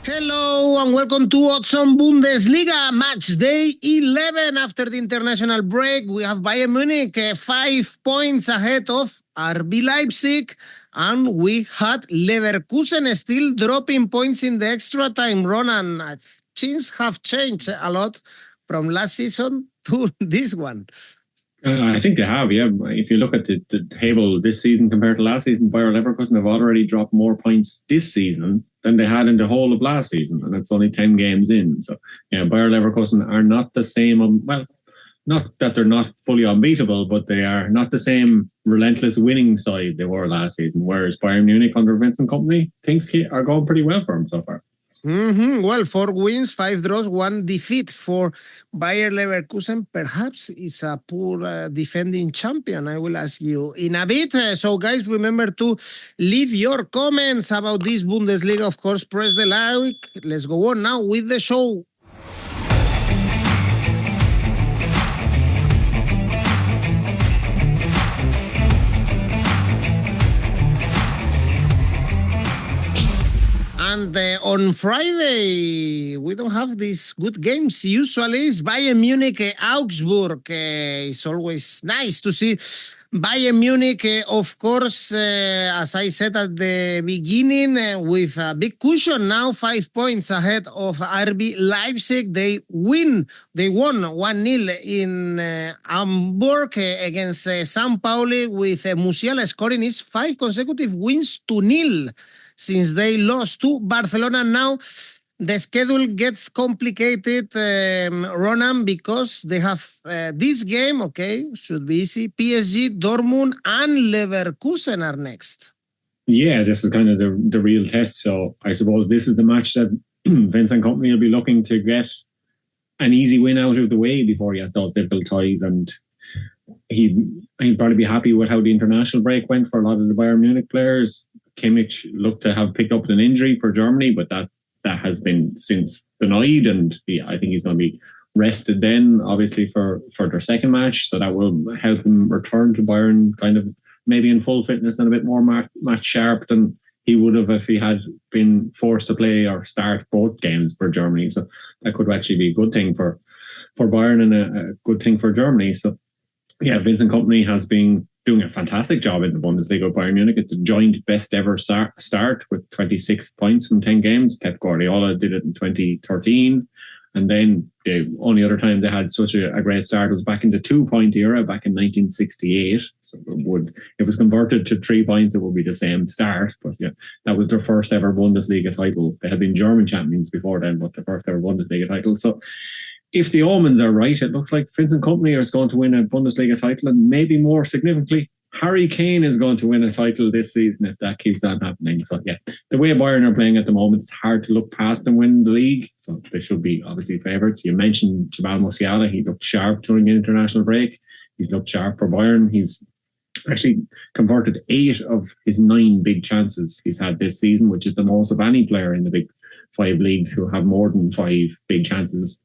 Hello and welcome to Odds on Bundesliga, Matchday 11 after the international break. We have Bayern Munich 5 points ahead of RB Leipzig, and we had Leverkusen still dropping points in the extra time. Ronan, things have changed a lot from last season to this one. I think they have, yeah. If you look at the table this season compared to last season, Bayer Leverkusen have already dropped more points this season than they had in the whole of last season, and it's only 10 games in. So, yeah, Bayer Leverkusen are not the same, well, not that they're not fully unbeatable, but they are not the same relentless winning side they were last season, whereas Bayern Munich under Vincent Kompany, things are going pretty well for them so far. Well, 4 wins, 5 draws, 1 defeat for Bayer Leverkusen. Perhaps is a poor defending champion, I will ask you in a bit. So, guys, remember to leave your comments about this Bundesliga. Of course, press the like. Let's go on now with the show. And on Friday, we don't have these good games. Usually it's Bayern Munich, Augsburg. It's always nice to see Bayern Munich, of course, as I said at the beginning, with a big cushion now, 5 points ahead of RB Leipzig. They won 1-0 in Hamburg against Pauli, with Musiala scoring his 5 consecutive wins to 0 since they lost to Barcelona. Now the schedule gets complicated, Ronan, because they have this game, okay, should be easy. PSG, Dortmund, and Leverkusen are next. Yeah, this is kind of the real test. So I suppose this is the match that Vincent Kompany will be looking to get an easy win out of the way before he has those difficult ties, and he'd probably be happy with how the international break went for a lot of the Bayern Munich players. 𝗵𝐿 looked to have picked up an injury for Germany, but that has been since denied, and I think he's going to be rested then, obviously, for their second match, so that will help him return to Bayern kind of maybe in full fitness and a bit more match sharp than he would have if he had been forced to play or start both games for Germany. So that could actually be a good thing for Bayern and a good thing for Germany. So yeah, Vincent Kompany has been doing a fantastic job in the Bundesliga with Bayern Munich. It's a joint best ever start with 26 points from 10 games. Pep Guardiola did it in 2013. And then the only other time they had such a great start was back in the 2-point era, back in 1968. So if it was converted to 3 points, it would be the same start. But yeah, that was their first ever Bundesliga title. They had been German champions before then, but the first ever Bundesliga title. So if the omens are right, it looks like Vincent Kompany is going to win a Bundesliga title, and maybe more significantly, Harry Kane is going to win a title this season if that keeps on happening. So yeah, the way Bayern are playing at the moment, it's hard to look past and win the league. So they should be obviously favourites. You mentioned 𝗵𝗏 Musiala. He looked sharp during the international break. He's looked sharp for Bayern. He's actually converted 8 of his 9 big chances he's had this season, which is the most of any player in the big 5 leagues who have more than 5 big chances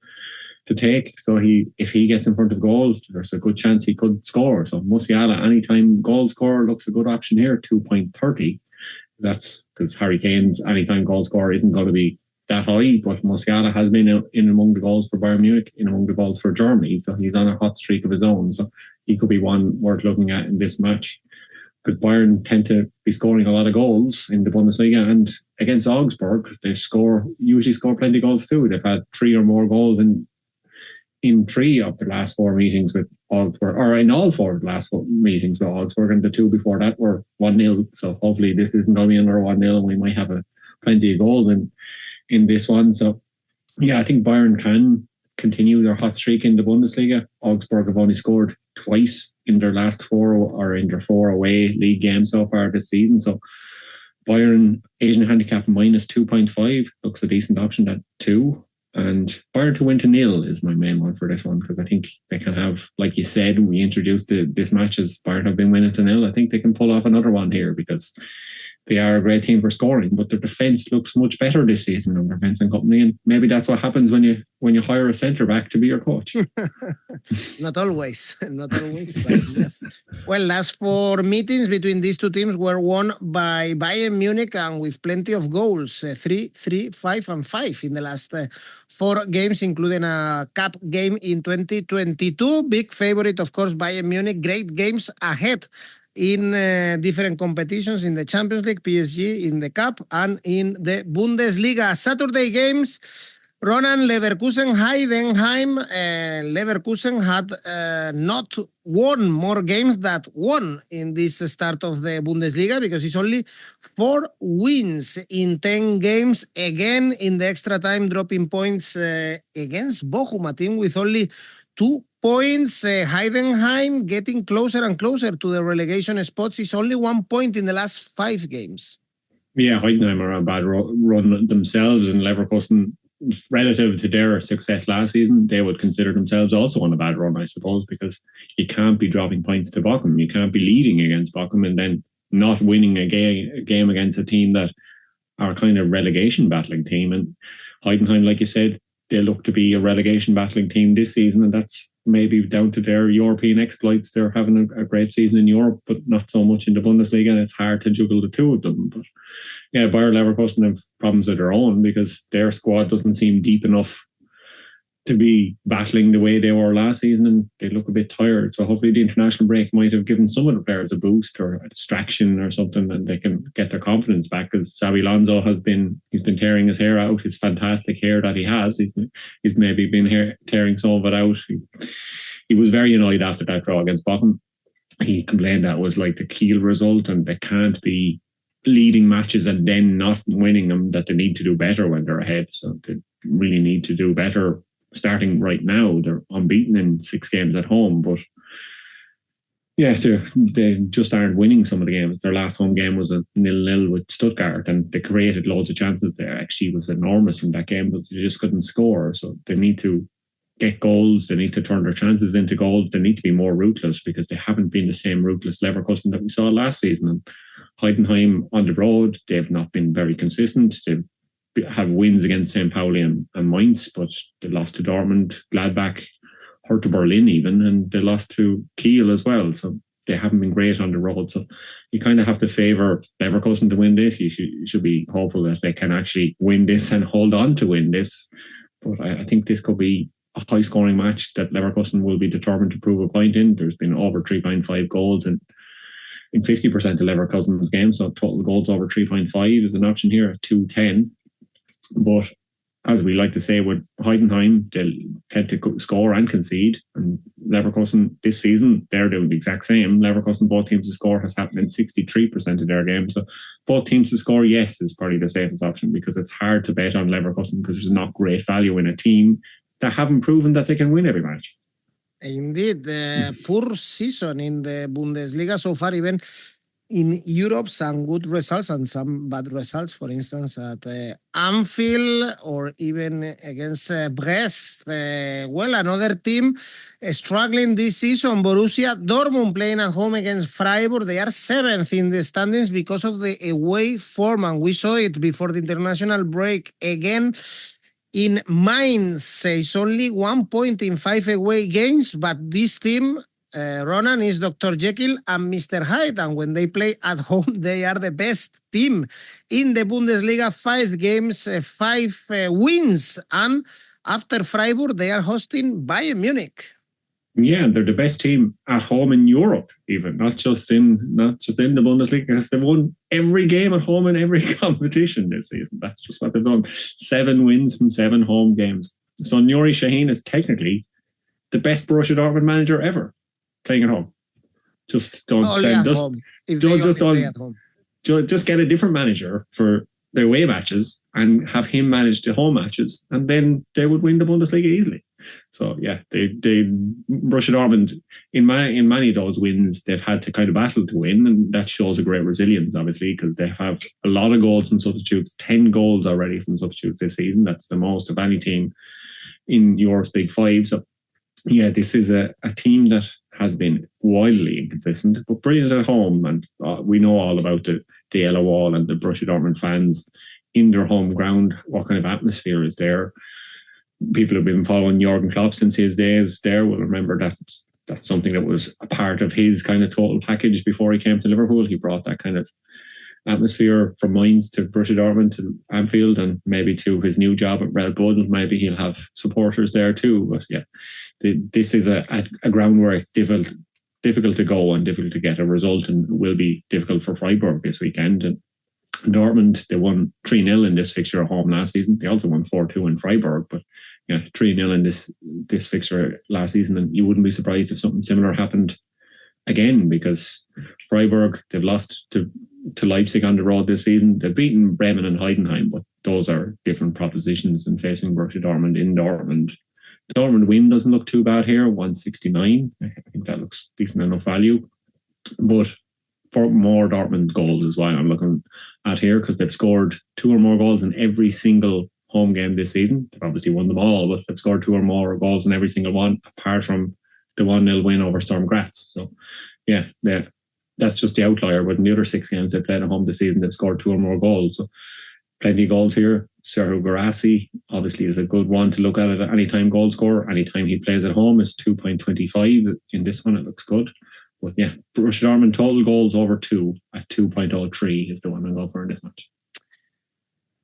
to take. So if he gets in front of goal, there's a good chance he could score. So Musiala, anytime goal scorer, looks a good option here, 2.30. That's because Harry Kane's anytime goal scorer isn't going to be that high, but Musiala has been in among the goals for Bayern Munich, in among the goals for Germany, so he's on a hot streak of his own. So he could be one worth looking at in this match, because Bayern tend to be scoring a lot of goals in the Bundesliga, and against Augsburg they usually score plenty of goals too. They've had 3 or more goals in 3 of the last 4 meetings with Augsburg, or in all 4 of the last 4 meetings with Augsburg, and the 2 before that were 1-0. So hopefully this isn't going to be another 1-0, and we might have plenty of goals in this one. So yeah, I think Bayern can continue their hot streak in the Bundesliga. Augsburg have only scored twice in their last 4, or in their 4 away league games so far this season. So Bayern Asian handicap minus 2.5 looks a decent option at 2. And Bayern to win to 0 is my main one for this one, because I think they can have, like you said, we introduced this match as Bayern have been winning to 0. I think they can pull off another one here, because they are a great team for scoring, but their defence looks much better this season under Vincent Kompany, and maybe that's what happens when you hire a centre-back to be your coach. Not always, but yes. Well, last 4 meetings between these two teams were won by Bayern Munich, and with plenty of goals, 3, 3, 5, and 5 in the last 4 games, including a cup game in 2022. Big favorite, of course, Bayern Munich. Great games ahead in different competitions, in the Champions League, PSG, in the Cup, and in the Bundesliga. Saturday games, Ronan, Leverkusen, Heidenheim. Leverkusen had not won more games than won in this start of the Bundesliga, because it's only 4 wins in 10 games. Again, in the extra time, dropping points against Bochum, a team with only 2 points. Heidenheim getting closer and closer to the relegation spots. It's only 1 point in the last 5 games. Yeah, Heidenheim are a bad run themselves, and Leverkusen, relative to their success last season, they would consider themselves also on a bad run, I suppose, because you can't be dropping points to Bochum. You can't be leading against Bochum and then not winning a game against a team that are kind of relegation battling team. And Heidenheim, like you said, they look to be a relegation battling team this season, and that's maybe down to their European exploits. They're having a great season in Europe, but not so much in the Bundesliga, and it's hard to juggle the two of them. But yeah, Bayer Leverkusen have problems of their own because their squad doesn't seem deep enough to be battling the way they were last season, and they look a bit tired. So hopefully the international break might have given some of the players a boost or a distraction or something, and they can get their confidence back, because Xabi Alonso he's been tearing his hair out. His fantastic hair that he has, he's maybe been tearing some of it out. He was very annoyed after that draw against Bochum. He complained that was like the Kiel result, and they can't be leading matches and then not winning them, that they need to do better when they're ahead. So they really need to do better starting right now. They're unbeaten in 6 games at home, but yeah, they just aren't winning some of the games. Their last home game was a 0-0 with Stuttgart, and they created loads of chances there. XG was enormous in that game, but they just couldn't score. So they need to get goals. They need to turn their chances into goals. They need to be more ruthless, because they haven't been the same ruthless Leverkusen that we saw last season. And Heidenheim on the road, they've not been very consistent. They have wins against St. Pauli and Mainz, but they lost to Dortmund, Gladbach, Hertha Berlin even, and they lost to Kiel as well. So they haven't been great on the road. So you kind of have to favour Leverkusen to win this. You should be hopeful that they can actually win this and hold on to win this. But I think this could be a high-scoring match that Leverkusen will be determined to prove a point in. There's been over 3.5 goals in 50% of Leverkusen's games, so total goals over 3.5 is an option here at 2.10. But as we like to say with Heidenheim, they'll tend to score and concede. And Leverkusen this season, they're doing the exact same. Leverkusen, both teams to score has happened in 63% of their games. So both teams to score, yes, is probably the safest option, because it's hard to bet on Leverkusen because there's not great value in a team that haven't proven that they can win every match. Indeed, poor season in the Bundesliga so far, even in Europe, some good results and some bad results, for instance, at Anfield or even against Brest. Well, another team struggling this season, Borussia Dortmund, playing at home against Freiburg. They are 7th in the standings because of the away form, and we saw it before the international break again. In Mainz, it's only 1 point in 5 away games, but this team, Ronan, is Dr. Jekyll and Mr. Hyde, and when they play at home, they are the best team in the Bundesliga. 5 games, 5 wins, and after Freiburg, they are hosting Bayern Munich. Yeah, they're the best team at home in Europe, even not just in the Bundesliga, because they've won every game at home in every competition this season. That's just what they've done. 7 wins from 7 home games. So Nuri Sahin is technically the best Borussia Dortmund manager ever playing at home. Just don't send just get a different manager for the away matches and have him manage the home matches, and then they would win the Bundesliga easily. So yeah, they Borussia Dortmund in many of those wins they've had to kind of battle to win, and that shows a great resilience, obviously, because they have a lot of goals from substitutes. 10 goals already from substitutes this season. That's the most of any team in Europe's Big Five. So yeah, this is a team that has been wildly inconsistent, but brilliant at home. And we know all about the yellow wall and the Borussia Dortmund fans in their home ground. What kind of atmosphere is there? People who've been following Jurgen Klopp since his days there will remember that that's something that was a part of his kind of total package before he came to Liverpool. He brought that kind of atmosphere from Mainz to Borussia Dortmund to Anfield, and maybe to his new job at Red Bull. Maybe he'll have supporters there too. But yeah, this is a ground where it's difficult to go and difficult to get a result, and will be difficult for Freiburg this weekend. And Dortmund, they won 3-0 in this fixture at home last season. They also won 4-2 in Freiburg, but yeah, 3-0 in this fixture last season, and you wouldn't be surprised if something similar happened again, because Freiburg, they've lost to Leipzig on the road this season. They've beaten Bremen and Heidenheim, but those are different propositions than facing Borussia Dortmund in Dortmund. The Dortmund win doesn't look too bad here, 169. I think that looks decent enough value. But for more Dortmund goals is why I'm looking at here, because they've scored 2 or more goals in every single home game this season. They've obviously won them all, but they've scored 2 or more goals in every single one, apart from the 1-0 win over Sturm Graz. So yeah, that's just the outlier. But in the other 6 games they played at home this season, they've scored 2 or more goals. So plenty of goals here. 𝗀𝗏𝗏 obviously is a good one to look at it. Anytime goal scorer, anytime he plays at home, is 2.25. In this one, it looks good. But yeah, Borussia Dortmund total goals over 2 at 2.03 is the one I'm going for in this match.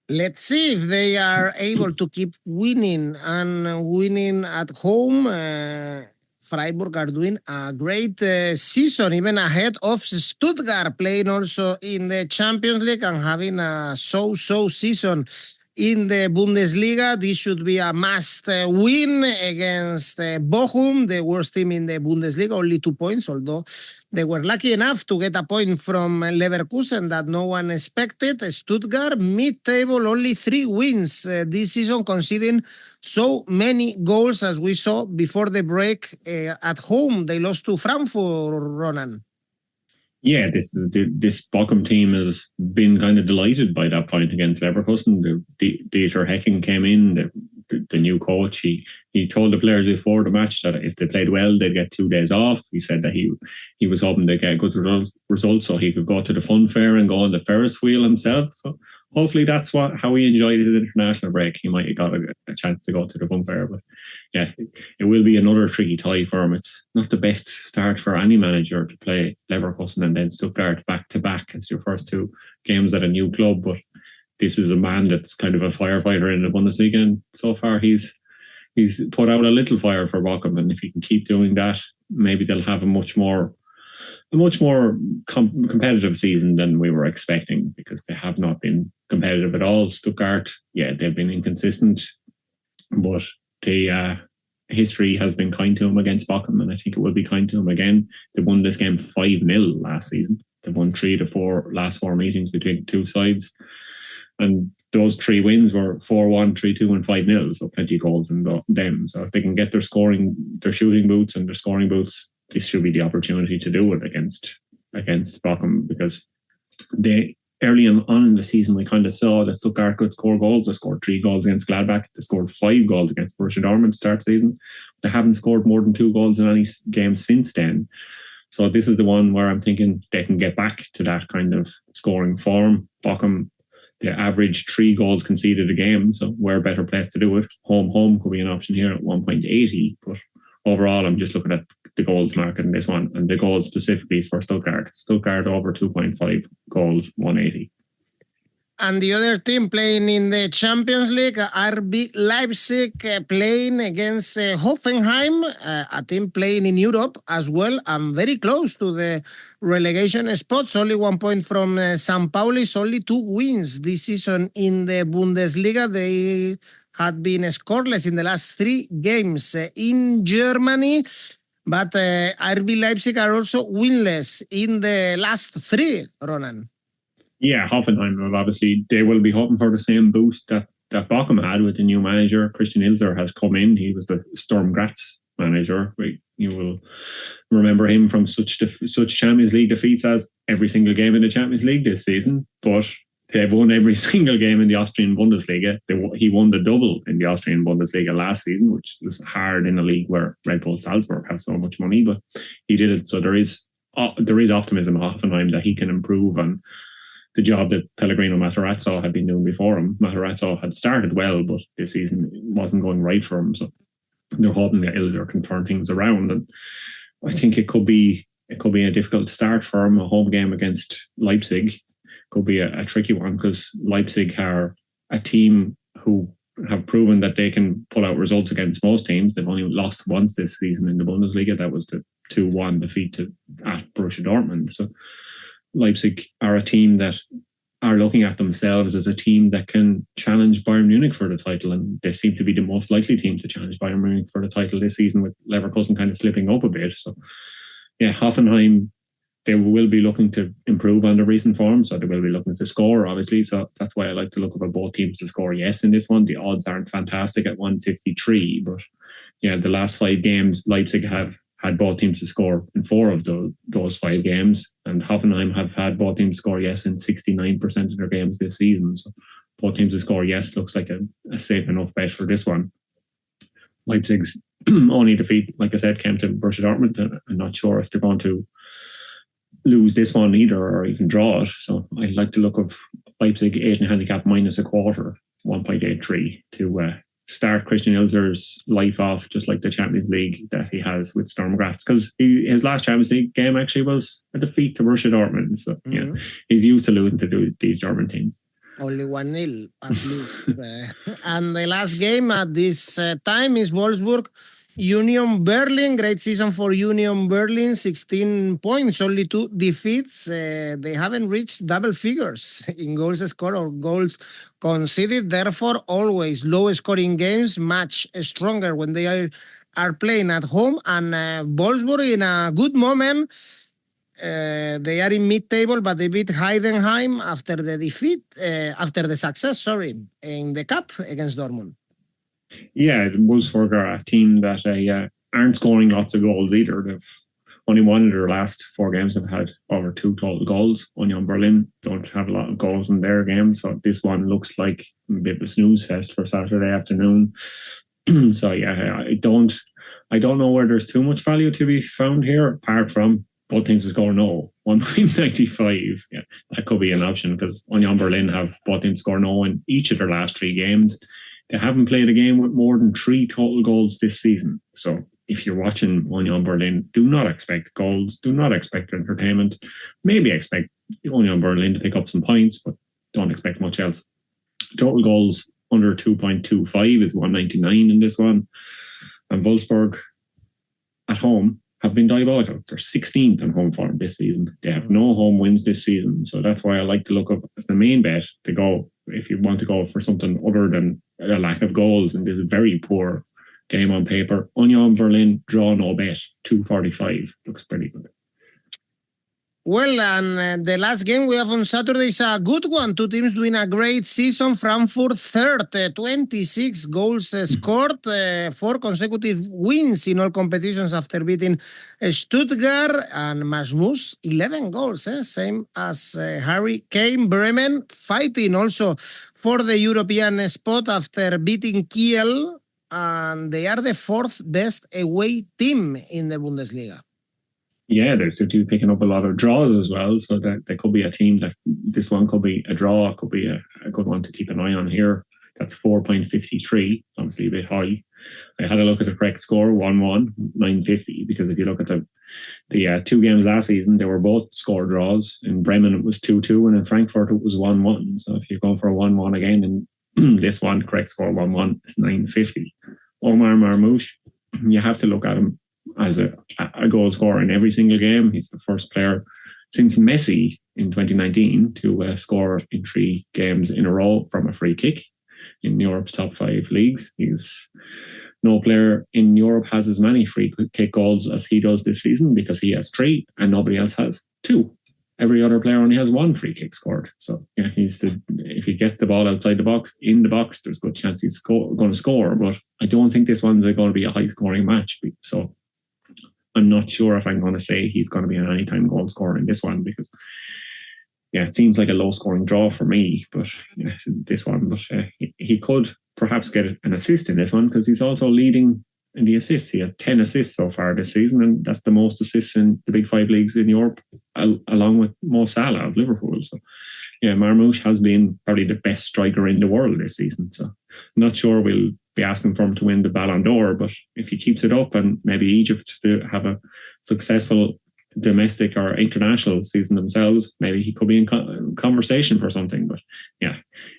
Let's see if they are able to keep winning and winning at home. Freiburg are doing a great season, even ahead of Stuttgart, playing also in the Champions League and having a so-so season in the Bundesliga. This should be a must win against Bochum, the worst team in the Bundesliga, only 2 points, although they were lucky enough to get a point from Leverkusen that no one expected. Stuttgart, mid-table, only 3 wins this season, conceding so many goals as we saw before the break. At home, they lost to Frankfurt, Ronan. Yeah, this Bochum team has been kind of delighted by that point against Leverkusen. 𝗛𝗲𝗏𝗀𝗏 came in, the new coach. He told the players before the match that if they played well, they'd get 2 days off. He said that he was hoping to get good results so he could go to the fun fair and go on the Ferris wheel himself. So hopefully that's how he enjoyed his international break. He might have got a chance to go to the fun fair. But yeah, it will be another tricky tie for him. It's not the best start for any manager to play Leverkusen and then Stuttgart back-to-back as your first 2 games at a new club. But this is a man that's kind of a firefighter in the Bundesliga, and so far he's put out a little fire for Bochum. And if he can keep doing that, maybe they'll have a much more competitive season than we were expecting, because they have not been competitive at all. Stuttgart, yeah, they've been inconsistent, but the history has been kind to them against Bochum, and I think it will be kind to them again. They won this game 5-0 last season. They won 3 of the last 4 meetings between the 2 sides, and those 3 wins were 4-1, 3-2, and 5-0. So plenty of goals in them. So if they can get their shooting boots and their scoring boots, this should be the opportunity to do it against Bochum, because early on in the season, we kind of saw that Stuttgart could score goals. They scored 3 goals against Gladbach. They scored 5 goals against Borussia Dortmund to start the season. They haven't scored more than 2 goals in any game since then. So this is the one where I'm thinking they can get back to that kind of scoring form. Bochum, they average 3 goals conceded a game, so we're a better place to do it. Home could be an option here at 1.80, but overall, I'm just looking at the goals market in this one, and the goals specifically for Stuttgart. Stuttgart over 2.5 goals, 180. And the other team playing in the Champions League, RB Leipzig, playing against Hoffenheim, a team playing in Europe as well, and very close to the relegation spots. Only 1 point from Pauli. Only 2 wins this season in the Bundesliga. They had been scoreless in the last 3 games in Germany. But RB Leipzig are also winless in the last 3, Ronan. Yeah, Hoffenheim, obviously, they will be hoping for the same boost that Bochum had with the new manager. Christian Ilzer has come in. He was the Sturm Graz manager. You will remember him from such Champions League defeats as every single game in the Champions League this season. But They've won every single game in the Austrian Bundesliga. He won the double in the Austrian Bundesliga last season, which was hard in a league where Red Bull Salzburg have so much money, but he did it. So there is optimism at Hoffenheim that he can improve on the job that Pellegrino Matarazzo had been doing before him. Matarazzo had started well, but this season it wasn't going right for him. So they're hoping that 𝐬𝐭𝐴𝐳 can turn things around. And I think it could be a difficult start for him. A home game against Leipzig could be a tricky one, because Leipzig are a team who have proven that they can pull out results against most teams. They've only lost once this season in the Bundesliga. That was the 2-1 defeat at Borussia Dortmund. So Leipzig are a team that are looking at themselves as a team that can challenge Bayern Munich for the title, and they seem to be the most likely team to challenge Bayern Munich for the title this season, with Leverkusen kind of slipping up a bit. So yeah, Hoffenheim, they will be looking to improve on the recent form, so they will be looking to score, obviously. So that's why I like to look at both teams to score yes in this one. The odds aren't fantastic at 153, but yeah, the last 5 games, Leipzig have had both teams to score in 4 of those 5 games, and Hoffenheim have had both teams score yes in 69% of their games this season. So both teams to score yes looks like a safe enough bet for this one. Leipzig's only defeat, like I said, came to Borussia Dortmund. I'm not sure if they're going to lose this one either, or even draw it. So I like to look of Leipzig Asian handicap -0.25, 1.83 to start Christian 𝐬𝐴𝐳's life off just like the Champions League that he has with Sturm Graz, because his last Champions League game actually was a defeat to Borussia Dortmund. So yeah, he's used to losing to these German teams. Only 1-0 at least. And the last game at this time is Wolfsburg Union Berlin. Great season for Union Berlin, 16 points, only 2 defeats. They haven't reached double figures in goals scored or goals conceded. Therefore, always low scoring games, much stronger when they are playing at home. And Wolfsburg in a good moment. They are in mid-table, but they beat Heidenheim after the success, in the cup against Dortmund. Yeah, Wolfsburg are a team that aren't scoring lots of goals either. They've only one of their last 4 games have had over 2 total goals. Union Berlin don't have a lot of goals in their games, so this one looks like a bit of a snooze fest for Saturday afternoon. So yeah, I don't know where there's too much value to be found here, apart from both teams to score no. 1.95. Yeah, that could be an option, because Union Berlin have both teams score no in each of their last 3 games. They haven't played a game with more than 3 total goals this season. So if you're watching Union Berlin, do not expect goals, do not expect entertainment. Maybe expect Union Berlin to pick up some points, but don't expect much else. Total goals under 2.25 is 199 in this one. And Wolfsburg at home have been diabolical. They're 16th in home form this season. They have no home wins this season. So that's why I like to look up as the main bet to go, if you want to go for something other than a lack of goals in this very poor game on paper. Union Berlin, draw no bet, 2.45. Looks pretty good. Well, and the last game we have on Saturday is a good one. 2 teams doing a great season. Frankfurt third, 26 goals scored, 4 consecutive wins in all competitions after beating Stuttgart, and Masmus, 11 goals, same as Harry Kane. Bremen fighting also for the European spot after beating Kiel, and they are the 4th best away team in the Bundesliga. Yeah, they're picking up a lot of draws as well, so that there could be a team that this one could be a draw, could be a good one to keep an eye on here. That's 4.53, obviously a bit high. I had a look at the correct score, 1-1, 9.50, because if you look at the 2 games last season, they were both score draws. In Bremen it was 2-2, and in Frankfurt it was 1-1. So if you're going for a 1-1 again, in this one, correct score 1-1, it's 9.50. Omar Marmoush, you have to look at him as a goal scorer in every single game. He's the first player since Messi in 2019 to score in 3 games in a row from a free kick in Europe's top 5 leagues. No player in Europe has as many free kick goals as he does this season, because he has 3 and nobody else has 2. Every other player only has 1 free kick scored. So yeah, if he gets the ball outside the box, in the box, there's a good chance he's going to score. But I don't think this one's going to be a high scoring match. So I'm not sure if I'm going to say he's going to be an anytime goal scorer in this one, because it seems like a low-scoring draw for me, but this one. But he could perhaps get an assist in this one because he's also leading in the assists. He has 10 assists so far this season, and that's the most assists in the big 5 leagues in Europe, along with Mo Salah of Liverpool. So, Marmoush has been probably the best striker in the world this season. So, I'm not sure we'll be asking for him to win the Ballon d'Or, but if he keeps it up and maybe Egypt to have a successful domestic or international season themselves, maybe he could be in conversation for something. But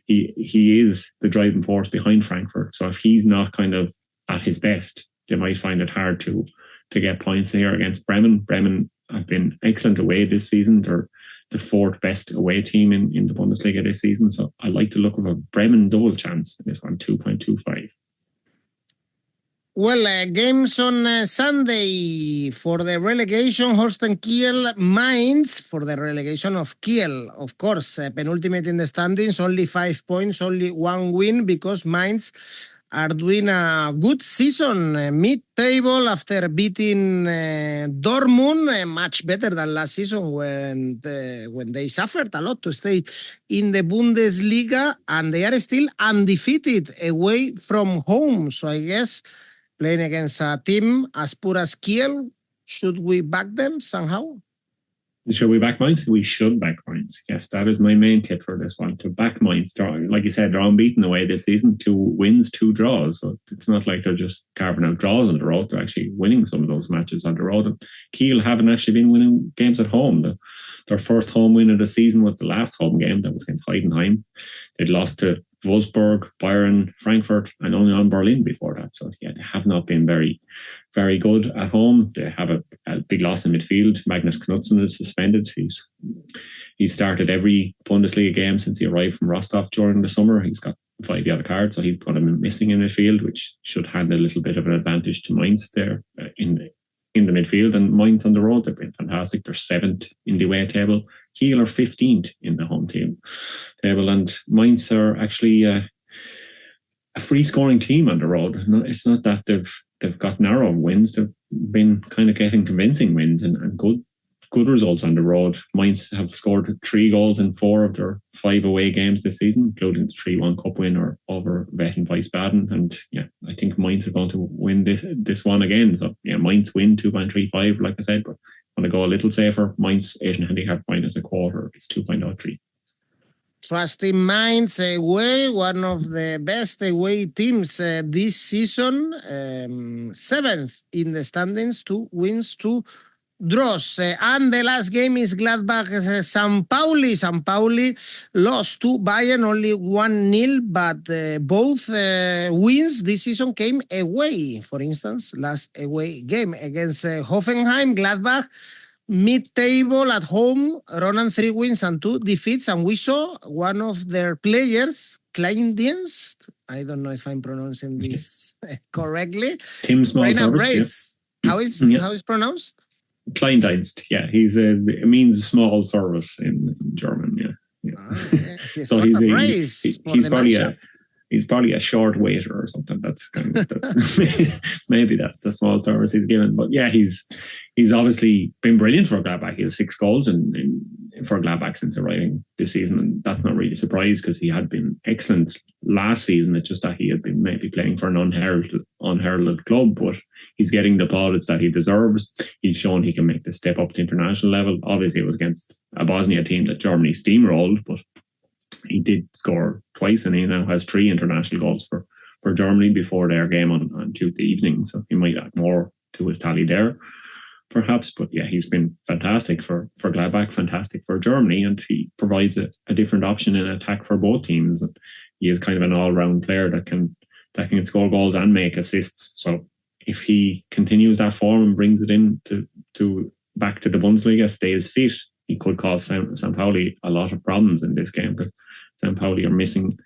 he is the driving force behind Frankfurt. So if he's not kind of at his best, they might find it hard to get points here against Bremen. Bremen have been excellent away this season. They're the 4th best away team in the Bundesliga this season. So I like to look at a Bremen double chance in this one, 2.25. Well, games on Sunday for the relegation, Holstein Kiel, Mainz for the relegation of Kiel. Of course, penultimate in the standings, only 5 points, only 1 win because Mainz are doing a good season, mid-table after beating Dortmund, much better than last season when they suffered a lot to stay in the Bundesliga, and they are still undefeated away from home. So I guess playing against a team as poor as Kiel, should we back them somehow? Should we back Mainz? We should back Mainz. Yes, that is my main tip for this one, to back Mainz. Like you said, they're unbeaten away this season, 2 wins, 2 draws. So it's not like they're just carving out draws on the road. They're actually winning some of those matches on the road. And Kiel haven't actually been winning games at home. Their first home win of the season was the last home game. That was against Heidenheim. They'd lost to Wolfsburg, Bayern, Frankfurt, and only on Berlin before that. So they have not been very, very good at home. They have a big loss in midfield. Magnus Knudsen is suspended. He's started every Bundesliga game since he arrived from Rostov during the summer. He's got 5 yellow cards, so he's going to be missing in midfield, which should hand a little bit of an advantage to Mainz there in the midfield. And Mainz on the road, they've been fantastic. They're 7th in the away table. Kiel are 15th in the home table. And Mainz are actually a free scoring team on the road. It's not that they've got narrow wins. They've been kind of getting convincing wins and good results on the road. Mainz have scored 3 goals in 4 of their 5 away games this season, including the 3-1 cup winner over 𝗵𝗏𝗏𝗏. And I think Mainz are going to win this one again. So Mainz win 2.35, like I said, but I want to go a little safer. Mainz Asian handicap -1/4 is 2.03. Trusting Mainz away, one of the best away teams this season, 7th in the standings, 2 wins, 2 draws. And the last game is Gladbach St. Pauli. St. Pauli lost to Bayern, only 1-0, but both wins this season came away. For instance, last away game against Hoffenheim, Gladbach, mid-table at home, Ronan 3 wins and 2 defeats, and we saw one of their players, Kleindienst, I don't know if I'm pronouncing this correctly. Tim Small Service. Yeah. How is pronounced? Kleindienst, it means small service in German, Okay. So he's probably a short waiter or something. That's kind of maybe that's the small service he's given. But he's obviously been brilliant for Gladbach. He has 6 goals for Gladbach since arriving this season, and that's not really a surprise because he had been excellent last season. It's just that he had been maybe playing for an unheralded club, but he's getting the plaudits that he deserves. He's shown he can make the step up to international level. Obviously, it was against a Bosnia team that Germany steamrolled, but he did score twice, and he now has 3 international goals for Germany before their game on Tuesday evening. So he might add more to his tally there, perhaps. But he's been fantastic for Gladbach, fantastic for Germany, and he provides a different option in attack for both teams. And he is kind of an all-round player that can score goals and make assists. So if he continues that form and brings it in to back to the Bundesliga, stays fit, he could cause St. Pauli a lot of problems in this game, because St. Pauli are missing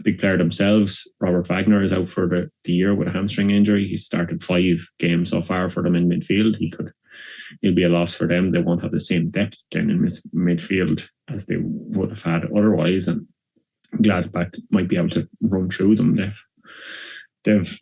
a big player themselves. Robert Wagner is out for the year with a hamstring injury. He started 5 games so far for them in midfield. He'll be a loss for them. They won't have the same depth then in midfield as they would have had otherwise, and Gladbach might be able to run through them. They've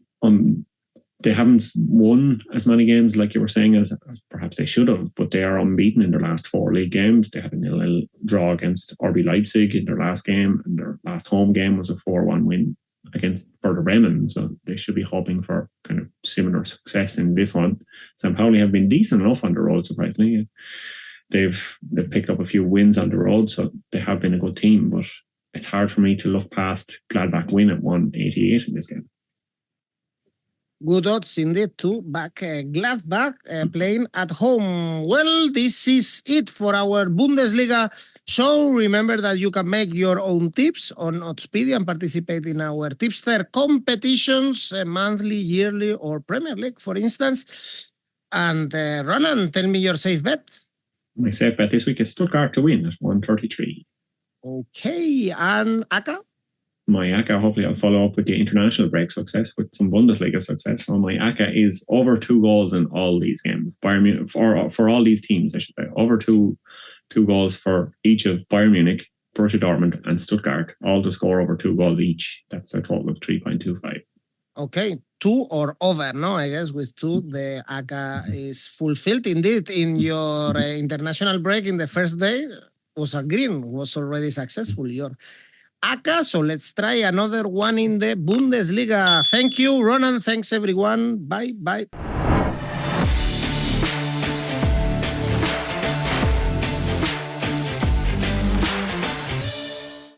they haven't won as many games, like you were saying, as perhaps they should have, but they are unbeaten in their last 4 league games. They had a 0-0 draw against RB Leipzig in their last game, and their last home game was a 4-1 win against Werder Bremen. So they should be hoping for kind of similar success in this one. Pauli have been decent enough on the road, surprisingly. They've picked up a few wins on the road, so they have been a good team, but it's hard for me to look past Gladbach win at 188 in this game. Good odds indeed to back Gladbach playing at home. Well, this is it for our Bundesliga show. Remember that you can make your own tips on Oddspedia and participate in our tipster competitions, monthly, yearly, or Premier League, for instance. And Ronan, tell me your safe bet. My safe bet this week is Stuttgart to win at 133. Okay, and ACCA? My ACCA, hopefully I'll follow up with the international break success with some Bundesliga success. So my ACCA is over 2 goals in all these games. Bayern Munich, for all these teams, I should say. Over two goals for each of Bayern Munich, Borussia Dortmund and Stuttgart, all to score over 2 goals each. That's a total of 3.25. Okay, 2 or over, no? I guess with 2, the ACCA is fulfilled. Indeed, in your international break in the first day, was a green, was already successful, your ACCA. So let's try another one in the Bundesliga. Thank you, Ronan. Thanks, everyone. Bye.